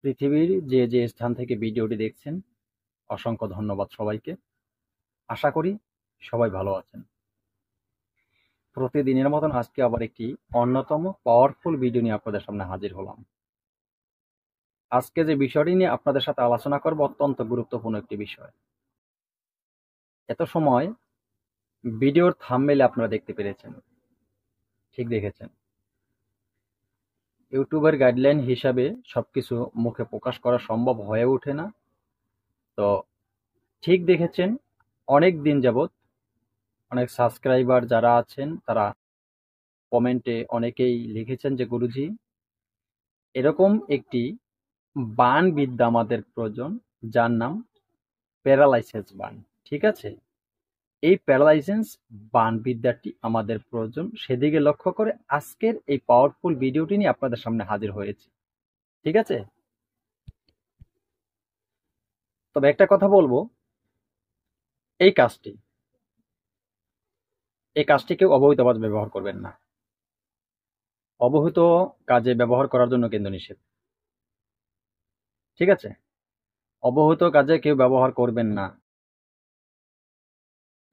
পৃথিবীর যে যে স্থান থেকে ভিডিওটি দেখছেন, অসংখ্য ধন্যবাদ সবাইকে। আশা করি সবাই ভালো আছেন। প্রতিদিনের মতন আজকে আবার একটি অন্যতম পাওয়ারফুল ভিডিও নিয়ে আপনাদের সামনে হাজির হলাম। আজকে যে বিষয়টি নিয়ে আপনাদের সাথে আলোচনা করব অত্যন্ত গুরুত্বপূর্ণ একটি বিষয়। এত সময় ভিডিওর থাম্বনেইলে আপনারা দেখতে পেরেছেন, ঠিক দেখেছেন। ইউটিউবের গাইডলাইন হিসাবে সবকিছু মুখে প্রকাশ করা সম্ভব হয়ে ওঠে না। তো ঠিক দেখেছেন, অনেক দিন যাবৎ অনেক সাবস্ক্রাইবার যারা আছেন তারা কমেন্টে অনেকেই লিখেছেন যে গুরুজি, এরকম একটি বান বিদ্যা আমাদের প্রয়োজন, যার নাম প্যারালাইসিস বান। ঠিক আছে, এই প্যারালাইসিস বান বিদ্যাটি আমাদের প্রয়োজন। সেদিকে লক্ষ্য করে আজকের এই পাওয়ারফুল ভিডিওটি নিয়ে আপনাদের সামনে হাজির হয়েছি। ঠিক আছে, তবে একটা কথা বলবো, এই কাজটি কেউ অবৈধভাবে ব্যবহার করবেন না। অবহিত কাজে ব্যবহার করার জন্য কিন্তু নিষেধ। ঠিক আছে, অবহিত কাজে কেউ ব্যবহার করবেন না।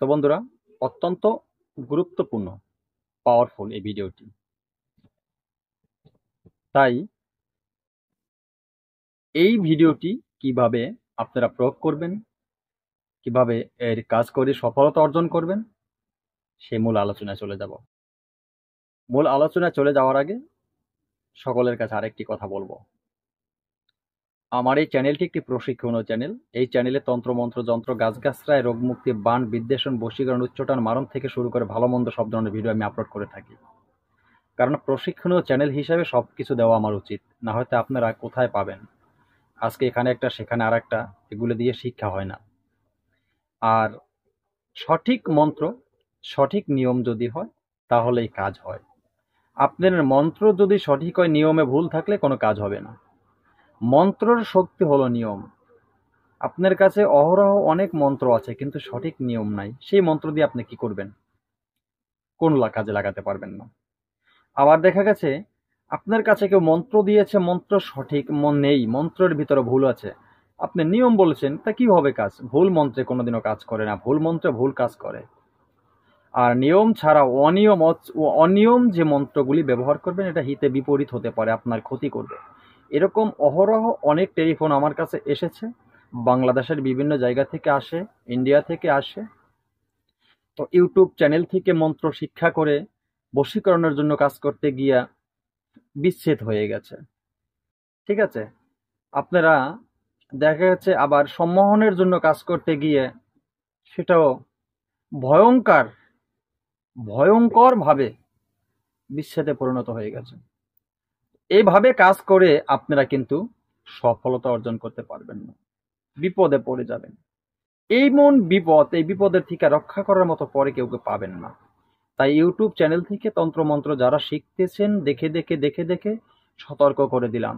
তো বন্ধুরা, অত্যন্ত গুরুত্বপূর্ণ পাওয়ারফুল এই ভিডিওটি। তাই এই ভিডিওটি কিভাবে আপনারা প্রয়োগ করবেন, কিভাবে এর কাজ করে সফলতা অর্জন করবেন, সে মূল আলোচনায় চলে যাব। মূল আলোচনায় চলে যাওয়ার আগে সকলের কাছে আরেকটি কথা বলবো। আমার এই চ্যানেলটি একটি প্রশিক্ষণীয় চ্যানেল। এই চ্যানেলে তন্ত্রমন্ত্র, যন্ত্র, গাছগাছরায়, রোগমুক্তি, বান, বিদ্বেষণ, বশীকরণ, উচ্চাটন, মারণ থেকে শুরু করে ভালো মন্দ সব ধরনের ভিডিও আমি আপলোড করে থাকি। কারণ প্রশিক্ষণীয় চ্যানেল হিসাবে সবকিছু দেওয়া আমার উচিত, না হয়তো আপনারা কোথায় পাবেন, আজকে এখানে একটা সেখানে আর একটা, এগুলো দিয়ে শিক্ষা হয় না। আর সঠিক মন্ত্র, সঠিক নিয়ম যদি হয় তাহলেই কাজ হয়। আপনার মন্ত্র যদি সঠিক হয়, নিয়মে ভুল থাকলে কোনো কাজ হবে না। মন্ত্রর শক্তি হলো নিয়ম। আপনার কাছে অহরহ অনেক মন্ত্র আছে কিন্তু সঠিক নিয়ম নাই, সেই মন্ত্র দিয়ে আপনি কি করবেন? কোন কাজে লাগাতে পারবেন না। আবার দেখা গেছে আপনার কাছে কেউ মন্ত্র দিয়েছে, মন্ত্র সঠিক নেই, মন্ত্রের ভিতরে ভুল আছে, আপনি নিয়ম বলেছেন, তা কি হবে কাজ? ভুল মন্ত্রে কোনোদিনও কাজ করে না, ভুল মন্ত্রে ভুল কাজ করে। আর নিয়ম ছাড়া অনিয়ম যে মন্ত্রগুলি ব্যবহার করবেন, এটা হিতে বিপরীত হতে পারে, আপনার ক্ষতি করবে। এরকম অহরহ অনেক টেলিফোন আমার কাছে এসেছে, বাংলাদেশের বিভিন্ন জায়গা থেকে আসে, ইন্ডিয়া থেকে আসে। তো ইউটিউব চ্যানেল থেকে মন্ত্র শিক্ষা করে বশীকরণের জন্য কাজ করতে গিয়া বিচ্ছেদ হয়ে গেছে। ঠিক আছে, আপনারা দেখা যাচ্ছে আবার সম্মোহনের জন্য কাজ করতে গিয়ে সেটাও ভয়ঙ্কর ভয়ঙ্কর ভাবে বিচ্ছেদে পরিণত হয়ে গেছে। এইভাবে কাজ করে আপনারা কিন্তু সফলতা অর্জন করতে পারবেন না, বিপদে পড়ে যাবেন। এই বিপদের থেকে রক্ষা করার মতো পরে কেউ পাবেন না। তাই ইউটিউব চ্যানেল থেকে তন্ত্রমন্ত্র যারা শিখতেছেন, দেখে দেখে দেখে দেখে সতর্ক করে দিলাম,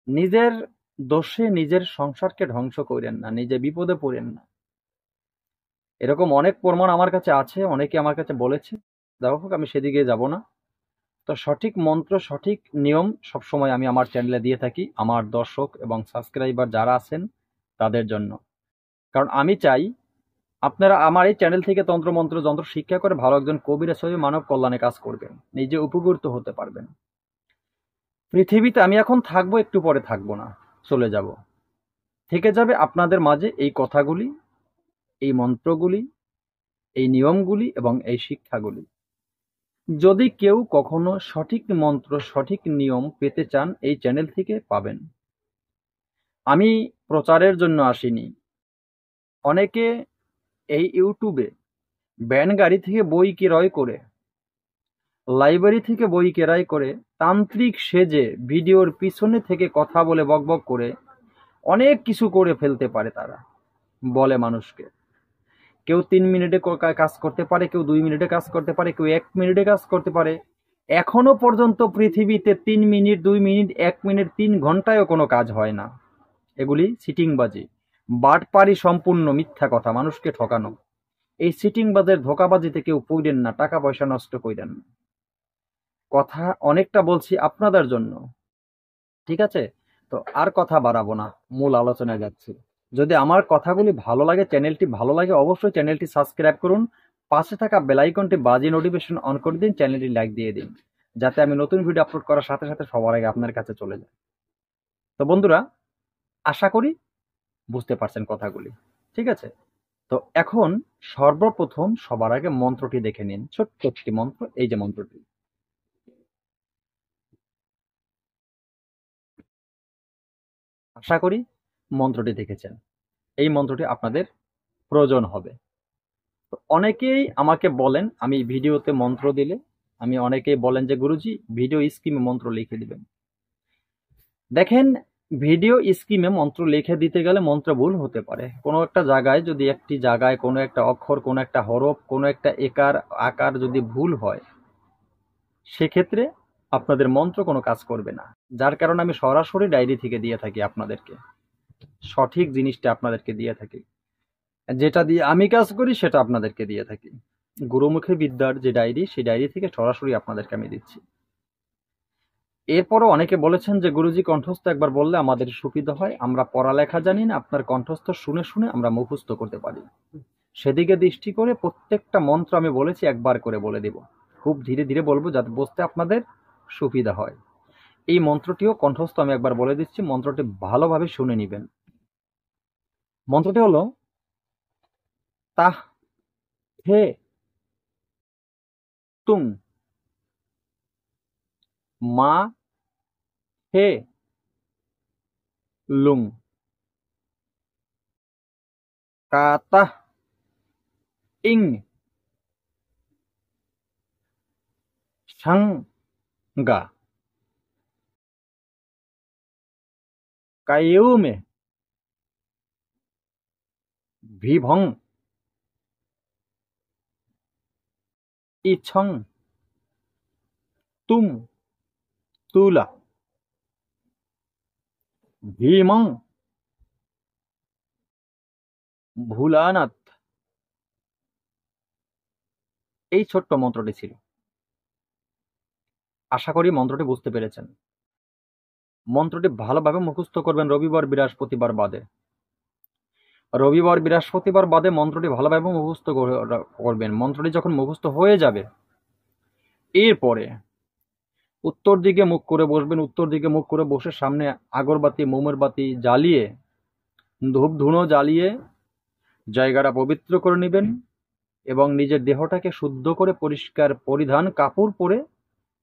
নিজের দোষে নিজের সংসারকে ধ্বংস করেন না, নিজে বিপদে পড়েন না। এরকম অনেক প্রমাণ আমার কাছে আছে, অনেকে আমার কাছে বলেছে, যাই হোক আমি সেদিকে যাব না। তো সঠিক মন্ত্র, সঠিক নিয়ম সবসময় আমি আমার চ্যানেলে দিয়ে থাকি আমার দর্শক এবং সাবস্ক্রাইবার যারা আছেন তাদের জন্য। কারণ আমি চাই আপনারা আমার এই চ্যানেল থেকে তন্ত্রমন্ত্র যন্ত্র শিক্ষা করে ভালো একজন কবিরাজ হয়ে মানব কল্যাণে কাজ করবেন, নিজে উপকৃত হতে পারবেন। পৃথিবীতে আমি এখন থাকবো, একটু পরে থাকবো না, চলে যাব। থেকে যাবে আপনাদের মাঝে এই কথাগুলি, এই মন্ত্রগুলি, এই নিয়মগুলি এবং এই শিক্ষাগুলি। যদি কেউ কখনো সঠিক মন্ত্র, সঠিক নিয়ম পেতে চান, এই চ্যানেল থেকে পাবেন। আমি প্রচারের জন্য আসিনি। অনেকে এই ইউটিউবে ভ্যান গাড়ি থেকে বই ক্রয় করে, লাইব্রেরি থেকে বই ক্রয় করে, তান্ত্রিক সেজে ভিডিওর পিছনে থেকে কথা বলে বকবক করে অনেক কিছু করে ফেলতে পারে। তারা বলে মানুষকে, কেউ 3 মিনিটে কাজ করতে পারে, কেউ 2 মিনিটে কাজ করতে পারে, কেউ 1 মিনিটে কাজ করতে পারে। এখনো পর্যন্ত পৃথিবীতে 3 মিনিট, 2 মিনিট, 1 মিনিট, 3 ঘন্টায়ও কোনো কাজ হয় না। এগুলি সিটিংবাজি, বাটপারি, সম্পূর্ণ মিথ্যা কথা, মানুষকে ঠকানো। এই সিটিংবাজের ধোকাবাজিতে কেউ পড়েন না, টাকা পয়সা নষ্ট করেন না। কথা অনেকটা বলছি আপনাদের জন্য, ঠিক আছে? তো আর কথা বাড়াবো না, মূল আলোচনায় যাচ্ছি। যদি আমার কথাগুলি ভালো লাগে, চ্যানেলটি ভালো লাগে, অবশ্যই চ্যানেলটি সাবস্ক্রাইব করুন, পাশে থাকা বেল আইকনটি বাজিয়ে নোটিফিকেশন অন করে দিন, চ্যানেলটি লাইক দিয়ে দিন, যাতে আমি নতুন ভিডিও আপলোড করার সাথে সাথে সবার আগে আপনার কাছে চলে যায়। তো বন্ধুরা, আশা করি বুঝতে পারছেন কথাগুলি, ঠিক আছে? তো এখন সর্বপ্রথম সবার আগে মন্ত্রটি দেখে নিন, ছোট্ট একটি মন্ত্র, এই যে মন্ত্রটি। আশা করি মন্ত্রটি দেখেছেন। এই মন্ত্রটি আপনাদের প্রয়োজন হবে। তো অনেকেই আমাকে বলেন, আমি ভিডিওতে মন্ত্র দিলে অনেকেই বলেন যে গুরুজি ভিডিও স্কিমে মন্ত্র লিখে দিবেন। দেখেন, ভিডিও স্কিমে মন্ত্র লিখে দিতে গেলে মন্ত্র ভুল হতে পারে। কোনো একটা জায়গায় যদি একটি জায়গায় কোনো একটা অক্ষর, কোনো একটা হরফ, কোনো একটা আকার যদি ভুল হয়, সেক্ষেত্রে আপনাদের মন্ত্র কোনো কাজ করবে না। যার কারণে আমি সরাসরি ডায়েরি থেকে দিয়ে থাকি আপনাদেরকে, সঠিক জিনিসটা আপনাদেরকে দিয়ে থাকি, যেটা দিয়ে আমি কাজ করি সেটা আপনাদেরকে দিয়ে থাকি। গুরুমুখী বিদ্যার যে ডায়েরি, সেই ডায়েরি থেকে সরাসরি আপনাদেরকে আমি দিচ্ছি। এরপরও অনেকে বলেছেন যে গুরুজি কণ্ঠস্থ একবার বললে আমাদের সুবিধা হয়, আমরা পড়ালেখা জানি না, আপনার কণ্ঠস্থ শুনে শুনে আমরা মুখস্থ করতে পারি। সেদিকে দৃষ্টি করে প্রত্যেকটা মন্ত্র আমি বলেছি একবার করে বলে দিব, খুব ধীরে ধীরে বলবো যাতে বুঝতে আপনাদের সুবিধা হয়। এই মন্ত্রটিও কণ্ঠস্থ আমি একবার বলে দিচ্ছি, মন্ত্রটি ভালোভাবে শুনে নিবেন। মন্ত্রটি হলো তাহ হে তুং মা হে লুং কাতাহ ইং সাংগা কায়ুমে ভিভং ইছং তুম তুলা ভীমং ভুলানাথ। এই ছোট্ট মন্ত্রটি ছিল। আশা করি মন্ত্রটি বুঝতে পেরেছেন। মন্ত্রটি ভালোভাবে মুখস্থ করবেন রবিবার বৃহস্পতিবার বাদে। রবিবার বৃহস্পতিবার বাদে মন্ত্রটি ভালোভাবে মুখস্থ করবেন। মন্ত্রটি যখন মুখস্থ হয়ে যাবে, এরপরে উত্তর দিকে মুখ করে বসবেন। উত্তর দিকে মুখ করে বসে সামনে আগরবাতি, মোমের বাতি জ্বালিয়ে, ধূপ ধুনো জ্বালিয়ে জায়গাটা পবিত্র করে নেবেন এবং নিজের দেহটাকে শুদ্ধ করে পরিষ্কার পরিধান কাপড় পরে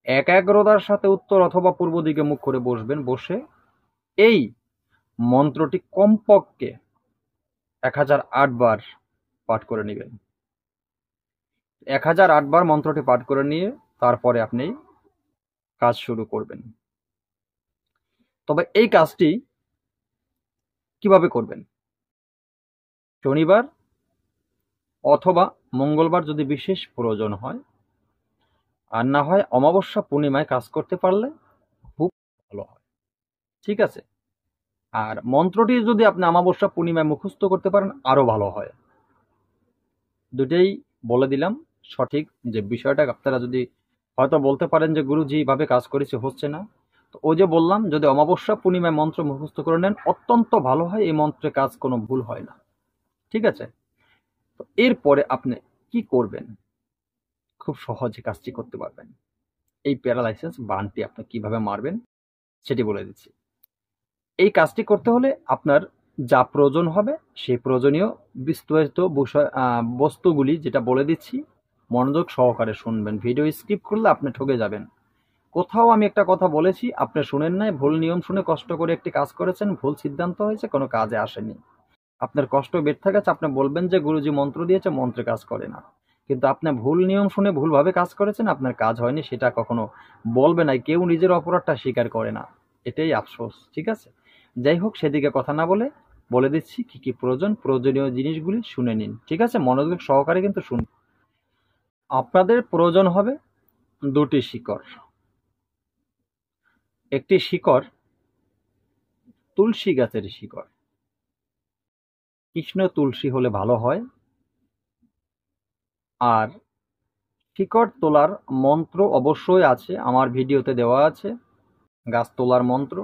একাগ্রতার সাথে উত্তর অথবা পূর্ব দিকে মুখ করে বসবেন। বসে এই মন্ত্রটি কমপক্ষে 1008 বার পাঠ করে নেবেন। 1008 বার মন্ত্রটি পাঠ করে নিয়ে তারপরে আপনি কাজ শুরু করবেন। তবে এই কাজটি কিভাবে করবেন? শনিবার অথবা মঙ্গলবার যদি বিশেষ প্রয়োজন হয়, আর না হয় অমাবস্যা পূর্ণিমায় কাজ করতে পারলে খুব ভালো হয়, ঠিক আছে? আর মন্ত্রটি যদি আপনি অমাবস্যা পূর্ণিমায় মুখস্থ করতে পারেন আরো ভালো হয়। দুটেই বলে দিলাম। সঠিক যে বিষয়টা আপনারা যদি হয়তো বলতে পারেন যে গুরুজি এইভাবে কাজ করেছে হচ্ছে না, তো ওই যে বললাম, যদি অমাবস্যা পূর্ণিমায় মন্ত্র মুখস্থ করে নেন অত্যন্ত ভালো হয়, এই মন্ত্রে কাজ কোনো ভুল হয় না, ঠিক আছে? তো এরপরে আপনি কি করবেন? খুব সহজে কাজটি করতে পারবেন। এই প্যারালাইসিস বানটি আপনি কিভাবে মারবেন সেটি বলে দিচ্ছি। এই কাজটি করতে হলে আপনার যা প্রয়োজন হবে সেই প্রয়োজনীয় বিস্তারিত বস্তুগুলি যেটা বলে দিচ্ছি মনোযোগ সহকারে শুনবেন। ভিডিও স্কিপ করলে আপনি ঠকে যাবেন। কোথাও আমি একটা কথা বলেছি আপনি শুনেন নাই, ভুল নিয়ম শুনে কষ্ট করে একটি কাজ করেছেন, ভুল সিদ্ধান্ত হয়েছে, কোনো কাজে আসেনি, আপনার কষ্ট ব্যর্থ গেছে। আপনি বলবেন যে গুরুজি মন্ত্র দিয়েছে, মন্ত্রে কাজ করে না, কিন্তু আপনি ভুল নিয়ম শুনে ভুলভাবে কাজ করেছেন, আপনার কাজ হয়নি, সেটা কখনো বলবে না। কেউ নিজের অপরাধটা স্বীকার করে না, এটাই আফসোস, ঠিক আছে? যাই হোক, সেদিকে কথা না বলে বলে দিচ্ছি কি কি প্রয়োজনীয় জিনিসগুলি শুনে নিন, ঠিক আছে? মনোযোগ সহকারে কিন্তু শুনুন। আপনাদের প্রয়োজন হবে দুটি শিকড়। একটি শিকড় তুলসী গাছের শিকড়, কৃষ্ণ তুলসী হলে ভালো হয়। আর শিকড় তোলার মন্ত্র অবশ্যই আছে, আমার ভিডিওতে দেওয়া আছে গাছ তোলার মন্ত্র।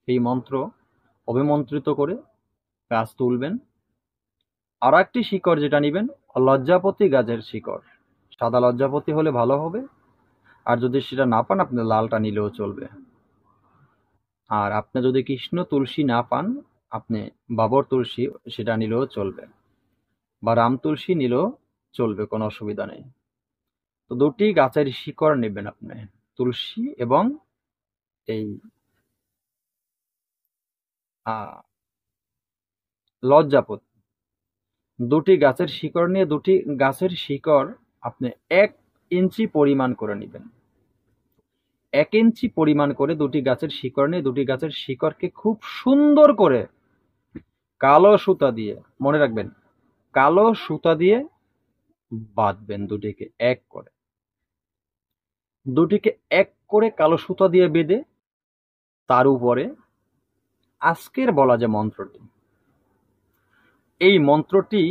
এই মন্ত্র অভিমন্ত্রিত করে গাছ তুলবেন। আর একটি শিকড় যেটা নেবেন, লজ্জাপতি গাছের শিকড়। সাদা লজ্জাপতি হলে ভালো হবে, আর যদি সেটা না পান আপনি লালটা নিলেও চলবে। আর আপনি যদি কৃষ্ণ তুলসী না পান, আপনি বাবর তুলসী সেটা নিলেও চলবে, বা রাম তুলসী নিলেও চলবে, কোনো অসুবিধা নেই। তো দুটি গাছের শিকড় নেবেন আপনি, তুলসী এবং এই লজ্জাপতি। দুটি গাছের শিকড় নিয়ে দুটি গাছের শিকড় আপনি 1 ইঞ্চি পরিমাণ করে নেবেন। 1 ইঞ্চি পরিমাণ করে দুটি গাছের শিকড় নিয়ে দুটি গাছের শিকড়কে খুব সুন্দর করে কালো সুতা দিয়ে, মনে রাখবেন, কালো সুতা দিয়ে বাঁধবেন দুটিকে এক করে। দুটিকে এক করে কালো সুতা দিয়ে বেঁধে তার উপরে আজকের বলা যে মন্ত্রটি, এই মন্ত্রটি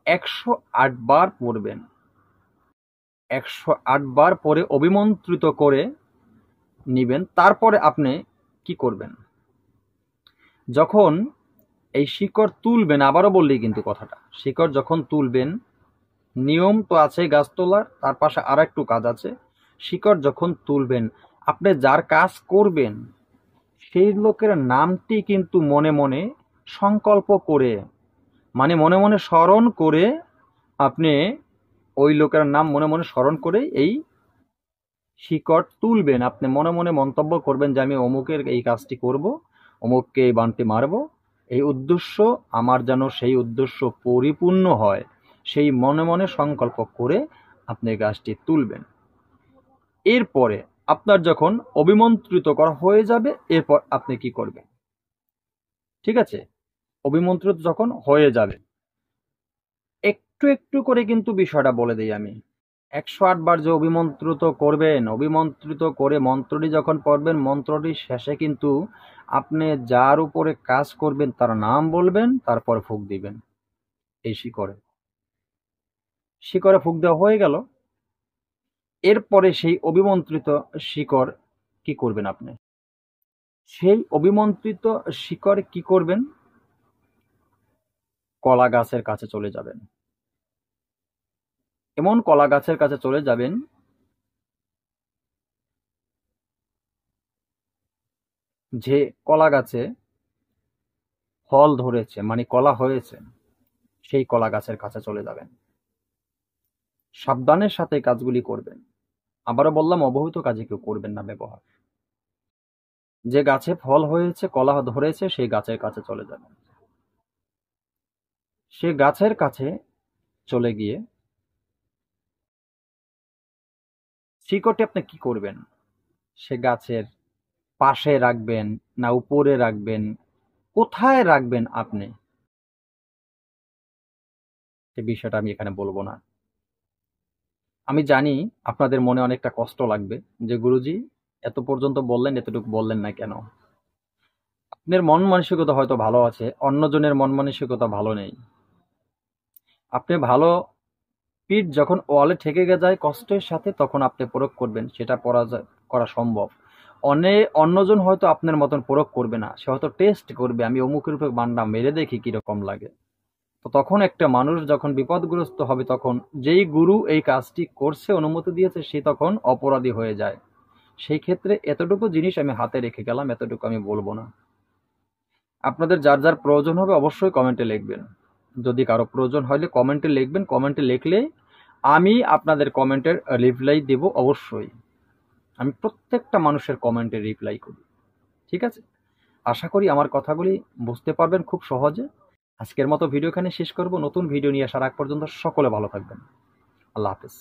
108 বার পড়বেন। 108 বার পরে অভিমন্ত্রিত করে নিবেন। তারপরে আপনি কি করবেন, যখন এই শিকড় তুলবেন, আবারও বললেই কিন্তু কথাটা, শিকড় যখন তুলবেন, নিয়ম তো আছে গাছ তোলার, তার পাশে আর একটু কাজ আছে। শিকড় যখন তুলবেন, আপনি যার কাজ করবেন সেই লোকের নামটি কিন্তু মনে মনে সংকল্প করে, মানে মনে মনে স্মরণ করে, আপনি ওই লোকের নাম মনে মনে স্মরণ করে এই শিকড় তুলবেন। আপনি মনে মনে মন্তব্য করবেন যে আমি অমুকের এই কাজটি করব, অমুককে এই বানটি মারব, এই উদ্দেশ্য আমার যেন সেই উদ্দেশ্য পরিপূর্ণ হয়, সেই মনে মনে সংকল্প করে আপনি গাছটি তুলবেন। এরপরে আপনার যখন অভিমন্ত্রিত করা হয়ে যাবে, এরপর আপনি কি করবেন, ঠিক আছে? অভিমন্ত্রিত যখন হয়ে যাবে, একটু একটু করে কিন্তু বিষয়টা বলে দিই আমি। 108 বার যে অভিমন্ত্রিত করবেন, অভিমন্ত্রিত করে মন্ত্রটি যখন পড়বেন, মন্ত্রটির শেষে কিন্তু আপনি যার উপরে কাজ করবেন তার নাম বলবেন, তারপর ফুঁক দিবেন এই শিকড়ে। শিকড়ে ফুঁক দেওয়া হয়ে গেল। এরপরে সেই অভিমন্ত্রিত শিকড় কি করবেন আপনি, সেই অভিমন্ত্রিত শিকড় কি করবেন, কলা গাছের কাছে চলে যাবেন। এমন কলা গাছের কাছে চলে যাবেন যে কলা গাছে ফল ধরেছে, মানে কলা হয়েছে, সেই কলা গাছের কাছে চলে যাবেন। সাবধানের সাথে কাজগুলি করবেন। আবারও বললাম, অবহিত কাজে কেউ করবেন না ব্যবহার। যে গাছে ফল হয়েছে, কলা ধরেছে, সেই গাছের কাছে চলে যাবেন। সে গাছের কাছে চলে গিয়ে শিকড়টি আপনি কি করবেন, সে গাছের পাশে রাখবেন না উপরে রাখবেন, কোথায় রাখবেন আপনি, সে বিষয়টা আমি এখানে বলবো না। আমি জানি আপনাদের মনে অনেকটা কষ্ট লাগবে যে গুরুজি এত পর্যন্ত বললেন, এতটুকু বললেন না কেন। আপনার মন মানসিকতা হয়তো ভালো আছে, অন্যজনের মন মানসিকতা ভালো নেই। আপনি ভালো পিঠ যখন ওয়ালে ঠেকে যায় কষ্টের সাথে, তখন আপনি প্রয়োগ করবেন, সেটা করা সম্ভব। অন্যজন হয়তো আপনার মতন প্রয়োগ করবে না, সে হয়তো টেস্ট করবে, আমি অমুকের উপর বান্ডা মেরে দেখি কিরকম লাগে। তো তখন একটা মানুষ যখন বিপদগ্রস্ত হবে, তখন যেই গুরু এই কাজটি করছে, অনুমতি দিয়েছে, সে তখন অপরাধী হয়ে যায়। সেই ক্ষেত্রে এতটুকু জিনিস আমি হাতে রেখে গেলাম, এতটুকু আমি বলবো না। আপনাদের যার যার প্রয়োজন হবে অবশ্যই কমেন্টে লিখবেন। যদি কারো প্রয়োজন হলে কমেন্টে লিখবেন, কমেন্টে লিখলে আমি আপনাদের কমেন্টের রিপ্লাই দেব অবশ্যই। আমি প্রত্যেকটা মানুষের কমেন্টে রিপ্লাই করি, ঠিক আছে? আশা করি আমার কথাগুলি বুঝতে পারবেন খুব সহজে। আজকের মতো ভিডিও এখানে শেষ করব। নতুন ভিডিও নিয়ে আসার আগ পর্যন্ত সকলে ভালো থাকবেন। আল্লাহ হাফেজ।